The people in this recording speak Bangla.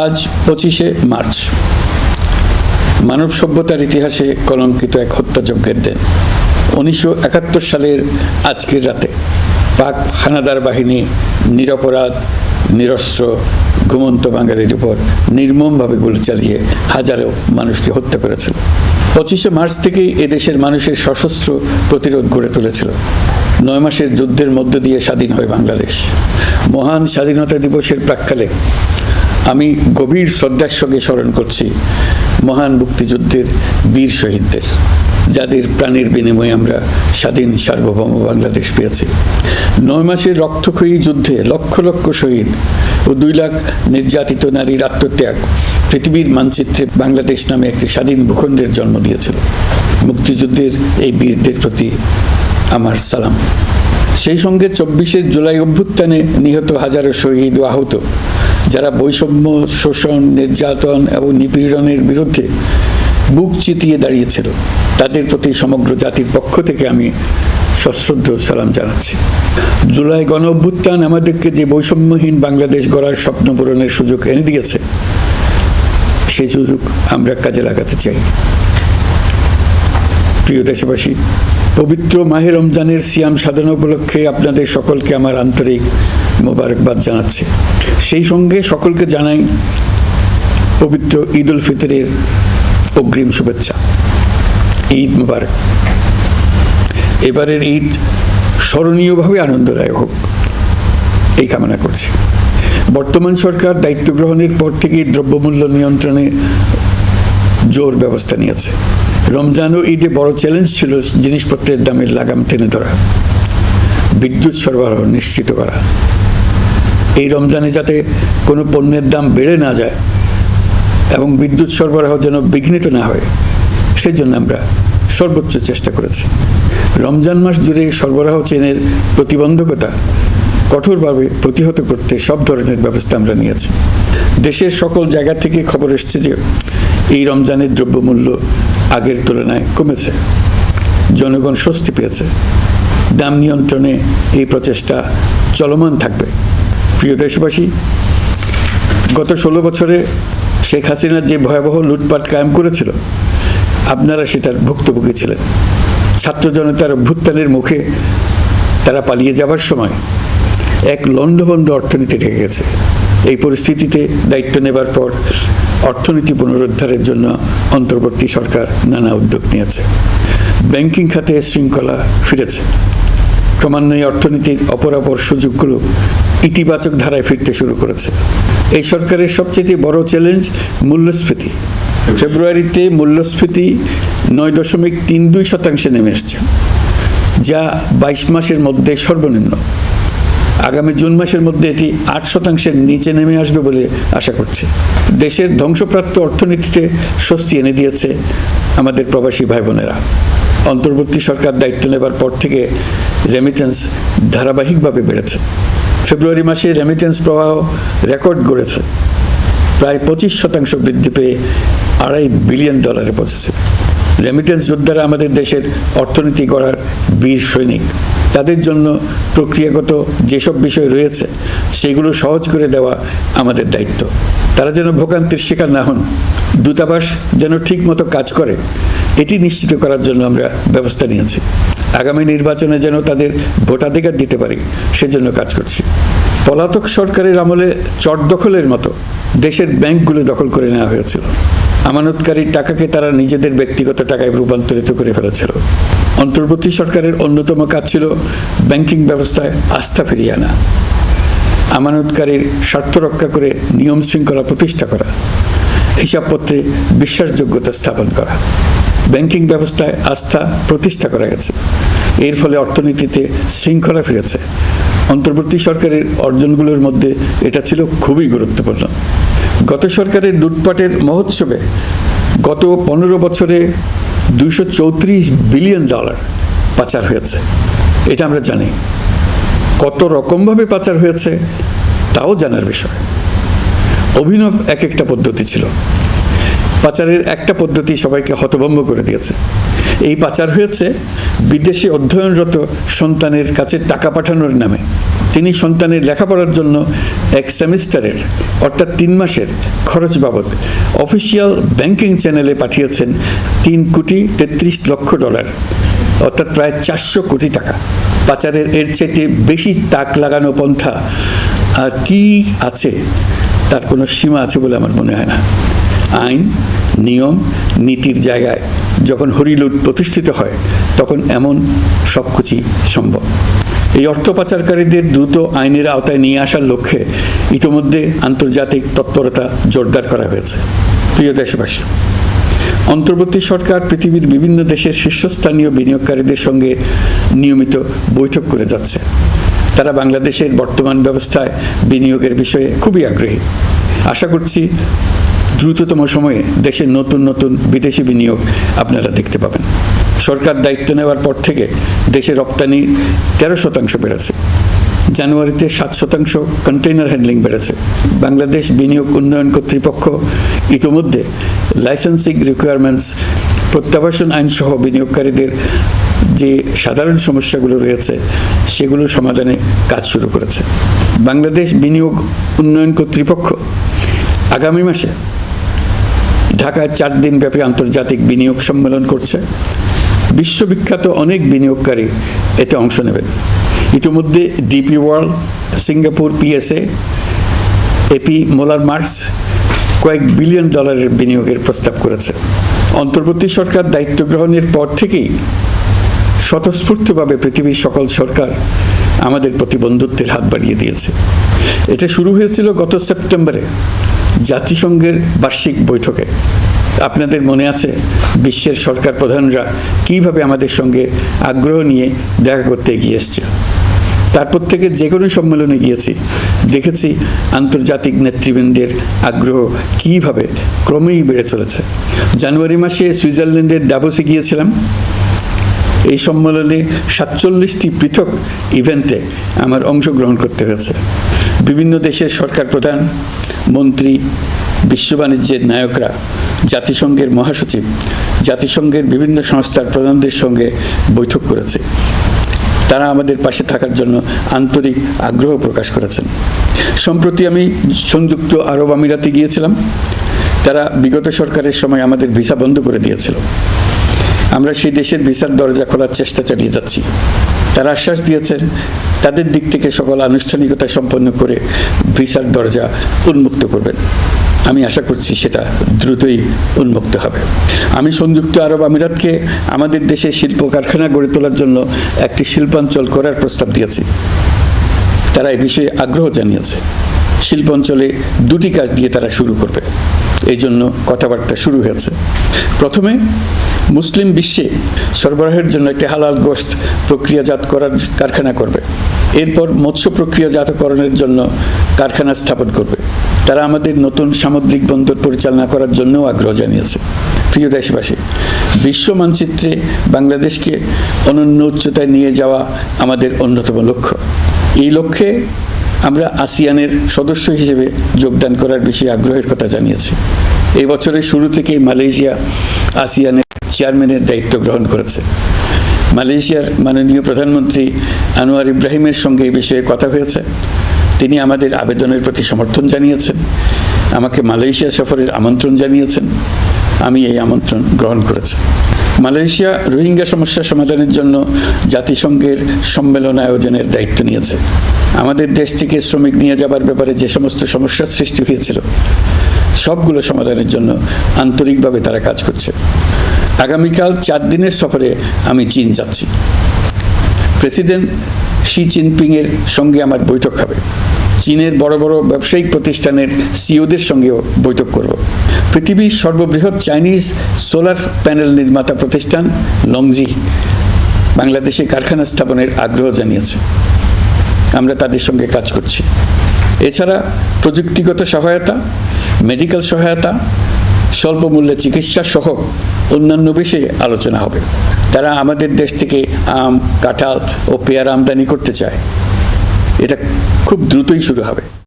আজ 25শে মার্চ, মানব সভ্যতার ইতিহাসে কলঙ্কিত এক হত্যাযজ্ঞের দিন। 1971 সালের আজকের রাতে পাক হানাদার বাহিনী নিরপরাধ, নিরস্ত্র, ঘুমন্ত বাঙালির উপর নির্মমভাবে গুলি চালিয়ে হাজারো মানুষকে হত্যা করেছিল। 25শে মার্চ থেকেই এদেশের মানুষের সশস্ত্র প্রতিরোধ গড়ে তুলেছিল। 9 মাসের যুদ্ধের মধ্য দিয়ে স্বাধীন হয় বাংলাদেশ। মহান স্বাধীনতা দিবসের প্রাক্কালে আমি গভীর শ্রদ্ধার সঙ্গে স্মরণ করছি মহান মুক্তিযুদ্ধের বীর শহীদদের, যাদের প্রাণের বিনিময়ে আমরা স্বাধীন সার্বভৌম বাংলাদেশ পেয়েছি। 9 মাসের রক্তক্ষয়ী যুদ্ধে লক্ষ লক্ষ শহীদ ও 2 লাখ নির্যাতিত নারীর আত্মত্যাগ পৃথিবীর মানচিত্রে বাংলাদেশ নামে একটি স্বাধীন ভূখণ্ডের জন্ম দিয়েছিল। মুক্তিযুদ্ধের এই বীরদের প্রতি আমার সালাম। সেই সঙ্গে 24শে জুলাই অভ্যুত্থানে নিহত হাজারো শহীদ ও আহত, যারা বৈষম্য, শোষণ, নির্যাতন এবং নিপীড়নের বিরুদ্ধে বুক চিতিয়ে দাঁড়িয়েছিল, তাদের প্রতি সমগ্র জাতির পক্ষ থেকে আমি সশ্রদ্ধ সালাম জানাচ্ছি। জুলাই গণ অভ্যুত্থান আমাদেরকে যে বৈষম্যহীন বাংলাদেশ গড়ার স্বপ্ন পূরণের সুযোগ এনে দিয়েছে, সেই সুযোগ আমরা কাজে লাগাতে চাই। প্রিয় দেশবাসী, পবিত্র মাহে রমজানের সিয়াম সাধনা উপলক্ষে আপনাদের সকলকে আমার আন্তরিক মোবারকবাদ জানাচ্ছি। সেই সঙ্গে সকলকে জানাই পবিত্র ঈদ উল ফিতরের অগ্রিম শুভেচ্ছা। ঈদ মুবারক। এবারের ঈদ স্মরণীয়ভাবে আনন্দদায়ক হোক, এই কামনা করছি। বর্তমান সরকার দায়িত্ব গ্রহণের পর থেকেই দ্রব্যমূল্য নিয়ন্ত্রণে জোর ব্যবস্থা নিয়েছে। রমজান ও ঈদে বড় চ্যালেঞ্জ ছিল জিনিসপত্রের দামের লাগাম টেনে ধরা, বিদ্যুৎ সরবরাহ নিশ্চিত করা। এই রমজানে যাতে কোনো পণ্যের দাম বেড়ে না যায় এবং বিদ্যুৎ সরবরাহ যেন বিঘ্নিত না হয়, সেজন্য আমরা সর্বোচ্চ চেষ্টা করেছি। রমজান মাস জুড়ে সরবরাহ চেনের প্রতিবন্ধকতা কঠোরভাবে প্রতিহত করতে সব ধরনের ব্যবস্থা আমরা নিয়েছি। দেশের সকল জায়গা থেকে খবর এসছে যে এই রমজানের দ্রব্যমূল্য আগের তুলনায় কমেছে, জনগণ স্বস্তি পেয়েছে। দাম নিয়ন্ত্রণে এই প্রচেষ্টা চলমান থাকবে। প্রিয় দেশবাসী, গত 16 বছরে শেখ হাসিনা যে ভয়াবহ লুটপাট কায়েম করেছিল, আপনারা সেটার ভুক্তভোগী ছিলেন। ছাত্র জনতার অভ্যুত্থানের মুখে তারা পালিয়ে যাবার সময় এক লণ্ডভণ্ড অর্থনীতি ঢেকে গেছে। এই পরিস্থিতিতে দায়িত্ব নেবার পর অর্থনীতি পুনরুদ্ধারের জন্য অন্তর্বর্তী সরকার নানা উদ্যোগ নিয়েছে। ব্যাংকিং খাতে শৃঙ্খলা ফিরেছে। ক্রমান্বয়ে অর্থনীতির অপরাপর সুযোগগুলো ইতিবাচক ধারায় ফিরতে শুরু করেছে। এই সরকারের সবচেয়ে বড় চ্যালেঞ্জ মূল্যস্ফীতি। ফেব্রুয়ারিতে মূল্যস্ফীতি 9.32% নেমে এসছে, যা 22 মাসের মধ্যে সর্বনিম্ন। আগামী জুন মাসের মধ্যে এটি 8%-এর নিচে নেমে আসবে বলে আশা করছি। দেশের ধ্বংসপ্রাপ্ত অর্থনীতিতে স্বস্তি এনে দিয়েছে আমাদের প্রবাসী ভাই বোনেরা। অন্তর্বর্তী সরকার দায়িত্ব নেবার পর থেকে রেমিটেন্স ধারাবাহিকভাবে বেড়েছে। ফেব্রুয়ারি মাসে রেমিটেন্স প্রবাহ রেকর্ড গড়েছে, প্রায় 25% বৃদ্ধি পেয়ে $2.5 বিলিয়ন পৌঁছেছে। রেমিটেন্স যোদ্ধারা আমাদের দেশের অর্থনীতি গড়ার বীর সৈনিক। তাদের জন্য প্রক্রিয়াগত যেসব বিষয় রয়েছে, সেগুলো সহজ করে দেওয়া আমাদের দায়িত্ব। তারা যেন ভোগান্তির শিকার না হন, দূতাবাস যেন ঠিক মতো কাজ করে, এটি নিশ্চিত করার জন্য আমরা ব্যবস্থা নিয়েছি। আগামী নির্বাচনে যেন তাদের ভোটাধিকার দিতে পারি, সেজন্য কাজ করছি। পলাতক সরকারের আমলে চট দখলের মতো দেশের ব্যাংকগুলো দখল করে নেওয়া হয়েছিল। আমানতকারীর টাকাকে তারা নিজেদের ব্যক্তিগত টাকায় রূপান্তরিত করে ফেলেছিল। অন্তর্বর্তী সরকারের অন্যতম কাজ ছিল ব্যাংকিং ব্যবস্থায় আস্থা ফিরিয়ে আনা, আমানতকারীর স্বার্থ রক্ষা করে নিয়ম শৃঙ্খলা প্রতিষ্ঠা করা, হিসাবপত্রে বিশ্বাসযোগ্যতা স্থাপন করা। ব্যাংকিং ব্যবস্থায় আস্থা প্রতিষ্ঠা করা গেছে। এর ফলে অর্থনীতিতে শৃঙ্খলা ফিরেছে। অন্তর্বর্তী সরকারের অর্জনগুলোর মধ্যে এটা ছিল খুবই গুরুত্বপূর্ণ। গত সরকারের লুটপাটের মহোৎসবে গত 15 বছরে $234 বিলিয়ন পাচার হয়েছে। এটা আমরা জানি। কত রকমভাবে পাচার হয়েছে তাও জানার বিষয়। অভিনব এক একটা পদ্ধতি ছিল। পাচারের একটা পদ্ধতি সবাইকে হতভম্ব করে দিয়েছে। এই পাচার হয়েছে বিদেশে অধ্যয়নরত সন্তানের কাছে টাকা পাঠানোর নামে। তিনি সন্তানের লেখাপড়ার জন্য এক সেমিস্টারের অর্থাৎ 3 মাসের খরচ বাবদ অফিসিয়াল ব্যাংকিং চ্যানেলে পাঠিয়েছেন $3,33,00,000, অর্থাৎ প্রায় 400 কোটি টাকা। পাচারের এর চাইতে বেশি তাক লাগানো পন্থা আর কি আছে, তার কোনো সীমা আছে বলে আমার মনে হয় না। আইন, নিয়ম, নীতির জায়গায় যখন হরিলুট প্রতিষ্ঠিত হয় তখন এমন সব কিছুই সম্ভব। এই অর্থ পাচারকারীদের দ্রুত আইনের আওতায় নিয়ে আসার লক্ষ্যে ইতিমধ্যে আন্তর্জাতিক তৎপরতা জোরদার করা হয়েছে। প্রিয় দেশবাসী, অন্তর্বর্তী সরকার পৃথিবীর বিভিন্ন দেশের শীর্ষস্থানীয় বিনিয়োগকারীদের সঙ্গে নিয়মিত বৈঠক করে যাচ্ছে। তারা বাংলাদেশের বর্তমান ব্যবস্থায় বিনিয়োগের বিষয়ে খুবই আগ্রহী। আশা করছি দ্রুততম সময়ে দেশের নতুন নতুন বিদেশি বিনিয়োগ আপনারা দেখতে পাবেন। সরকার দায়িত্ব নেওয়ার পর থেকে দেশে রপ্তানি 13% বেড়েছে। জানুয়ারিতে 7% কন্টেইনার হ্যান্ডলিং বেড়েছে। বাংলাদেশ বিনিয়োগ উন্নয়ন কর্তৃপক্ষ ইতিমধ্যে লাইসেন্সিং রিকোয়ারমেন্টস, প্রত্যাবাসন আইন সহ বিনিয়োগকারীদের যে সাধারণ সমস্যাগুলো রয়েছে সেগুলো সমাধানে কাজ শুরু করেছে। বাংলাদেশ বিনিয়োগ উন্নয়ন কর্তৃপক্ষ আগামী মাসে ঢাকায় 4 দিনব্যাপী আন্তর্জাতিক বিনিয়োগ সম্মেলন করছে। বিশ্ববিখ্যাত অনেক বিনিয়োগকারী এতে অংশ নেবেন। ইতিমধ্যে DP World, Singapore PSA, AP Moller Maersk কয়েক বিলিয়ন ডলারের বিনিয়োগের প্রস্তাব করেছে। অন্তর্বর্তী সরকার দায়িত্ব গ্রহণের পর থেকেই স্বতঃস্ফূর্তভাবে পৃথিবীর সকল সরকার আমাদের প্রতি বন্ধুত্বের হাত বাড়িয়ে দিয়েছে। এটা শুরু হয়েছিল গত সেপ্টেম্বরে জাতিসংঘের বার্ষিক বৈঠকে। আপনাদের মনে আছে বিশ্বের সরকার প্রধানরা কিভাবে আমাদের সঙ্গে আগ্রহ নিয়ে দেখা করতে এগিয়ে এসছে। তারপর থেকে যে কোনো সম্মেলনে গিয়েছি, দেখেছি আন্তর্জাতিক নেতৃবৃন্দের আগ্রহ কিভাবে ক্রমেই বেড়ে চলেছে। জানুয়ারি মাসে সুইজারল্যান্ডের ডাভোসে গিয়েছিলাম। এই সম্মেলনে 47টি পৃথক ইভেন্টে আমার অংশগ্রহণ করতে হয়েছে। বিভিন্ন দেশের সরকার প্রধান, মন্ত্রী, বিশ্ব বাণিজ্যের নায়করা, জাতিসংঘের মহাসচিব, জাতিসংঘের বিভিন্ন সংস্থার প্রধানদের সঙ্গে বৈঠক করেছে। তারা আমাদের পাশে থাকার জন্য আন্তরিক আগ্রহ প্রকাশ করেছেন। সম্প্রতি আমি সংযুক্ত আরব আমিরাতে গিয়েছিলাম। তারা বিগত সরকারের সময় আমাদের ভিসা বন্ধ করে দিয়েছিল। আমরা সেই দেশের ভিসার দরজা খোলার চেষ্টা চালিয়ে যাচ্ছি। তারা আশ্বাস দিয়েছেন তাদের দিক থেকে সকল আনুষ্ঠানিকতা সম্পন্ন করে ভিসার দরজা উন্মুক্ত করবেন। আমি আশা করছি সেটা দ্রুতই উন্মুক্ত হবে। আমি সংযুক্ত আরব আমিরাতকে আমাদের দেশে শিল্প কারখানা গড়ে তোলার জন্য একটি শিল্পাঞ্চল করার প্রস্তাব দিয়েছি। তারা এই বিষয়ে আগ্রহ জানিয়েছে। শিল্পাঞ্চলে 2টি কাজ দিয়ে তারা শুরু করবে, এই জন্য কথাবার্তা শুরু হয়েছে। প্রথমে মুসলিম বিশ্বে সরবরাহের জন্য একটি হালাল গোশত প্রক্রিয়াজাত করার কারখানা করবে। এরপর মৎস্য প্রক্রিয়াজাতকরণের জন্য কারখানা স্থাপন করবে। তারা আমাদের নতুন সামুদ্রিক বন্দর পরিচালনা করার জন্যও আগ্রহ জানিয়েছে। প্রিয় দেশবাসী, বিশ্ব মানচিত্রে বাংলাদেশকে অনন্য উচ্চতায় নিয়ে যাওয়া আমাদের অন্যতম লক্ষ্য। এই লক্ষ্যে আমরা আসিয়ানের সদস্য হিসেবে যোগদান করার বিষয়ে আগ্রহের কথা জানিয়েছি। এই বছরের শুরু থেকেই মালয়েশিয়া আসিয়ানের চেয়ারম্যানের দায়িত্ব গ্রহণ করেছে। মালয়েশিয়ার মাননীয় প্রধানমন্ত্রী আনোয়ার ইব্রাহিমের সঙ্গে এই বিষয়ে কথা হয়েছে। তিনি আমাদের আবেদনের প্রতি সমর্থন জানিয়েছেন, আমাকে মালয়েশিয়া সফরের আমন্ত্রণ জানিয়েছেন। আমি এই আমন্ত্রণ গ্রহণ করেছি। মালয়েশিয়া রোহিঙ্গা সমস্যা সমাধানের জন্য জাতিসংঘের সম্মেলন আয়োজনের দায়িত্ব নিয়েছে। আমাদের দেশ থেকে শ্রমিক নিয়ে যাবার ব্যাপারে যে সমস্ত সমস্যার সৃষ্টি হয়েছিল সবগুলো সমাধানের জন্য আন্তরিকভাবে তারা কাজ করছে। আগামীকাল 4 দিনের সফরে আমি চীন যাচ্ছি। প্রেসিডেন্ট শি জিনপিংয়ের সঙ্গে আমার বৈঠক হবে। চীনের বড় বড় ব্যবসায়িক প্রতিষ্ঠানের সিইওদের সঙ্গেও বৈঠক করব। পৃথিবীর সর্ববৃহৎ চাইনিজ সোলার প্যানেল নির্মাতা প্রতিষ্ঠান লংজি বাংলাদেশে কারখানা স্থাপনের আগ্রহ জানিয়েছে। আমরা তাদের সঙ্গে কাজ করছি। এছাড়া প্রযুক্তিগত সহায়তা, মেডিকেল সহায়তা, স্বল্প মূল্যে চিকিৎসা সহ অন্যান্য বিষয়ে আলোচনা হবে। তারা আমাদের দেশ থেকে আম, কাঁঠাল ও পেয়ারা আমদানি করতে চায়। এটা খুব দ্রুতই শুরু হবে।